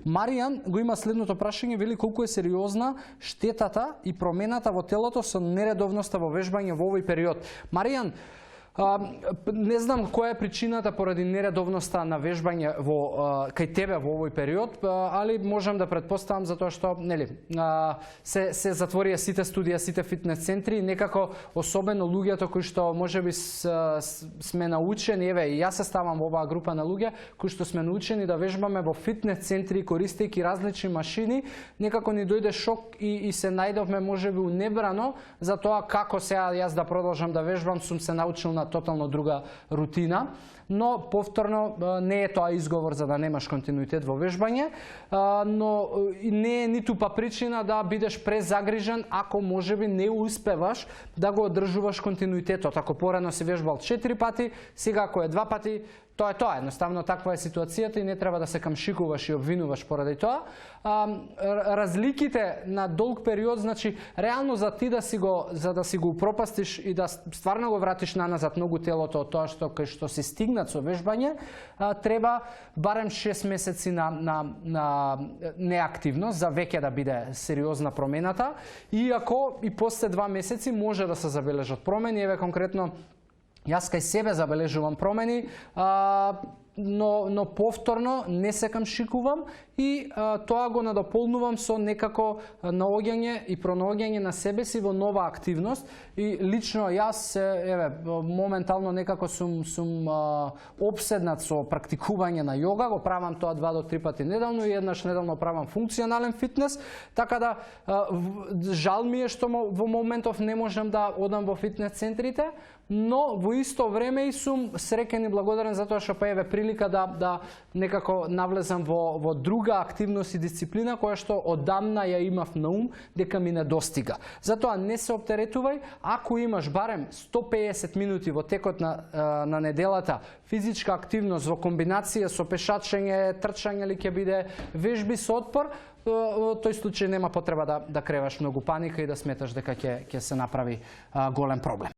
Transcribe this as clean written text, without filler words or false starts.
Маријан го има следното прашање, вели колку е сериозна штетата и промената во телото со нередовноста во вежбање во овој период. Маријан, не знам која е причината поради нередовноста на вежбање кај тебе во овој период, али можам да претпоставам затоа што се затворија сите студија, сите фитнес центри, некако особено луѓето кои што можеби сме научени, еве и јас се ставам во оваа група на луѓе кои што сме научени да вежбаме во фитнес центри користејќи различни машини, некако ни дојде шок и се најдовме можеби унебрано за тоа како сега јас да продолжам да вежбам, сум се научил на тотално друга рутина, но повторно не е тоа изговор за да немаш континуитет во вежбање, но не е ниту па причина да бидеш презагрижен ако можеби не успеваш да го одржуваш континуитетот. Ако порано си вежбал 4 пати, сега ако е 2 пати, тоа е тоа. Едноставно таква е ситуацијата и не треба да се камшикуваш и обвинуваш поради тоа. Разликите на долг период, значи реално за да си го упропастиш и да стварно го вратиш наназад многу телото од тоа кај што си стигнат со вежбање, треба барем 6 месеци на неактивност за веќе да биде сериозна промената, иако и после 2 месеци може да се забележат промени. Еве конкретно јас кај себе забележувам промени, но повторно не се камшикувам и тоа го надополнувам со некако наоѓање и пронаоѓање на себе си во нова активност. И лично јас моментално некако сум опседнат со практикување на јога, го правам тоа 2 до 3 пати неделно и еднаш неделно правам функционален фитнес, така да жал ми е што во моментов не можам да одам во фитнес центрите, но во исто време и сум среќен и благодарен затоа што еве прилика да некако навлезам во друга активност и дисциплина која што одамна ја имав на ум дека ми недостига. Затоа не се оптеретувај, ако имаш барем 150 минути во текот на неделата физичка активност во комбинација со пешачење, трчање или ќе биде вежби со отпор, во тој случај нема потреба да креваш многу паника и да сметаш дека ќе се направи голем проблем.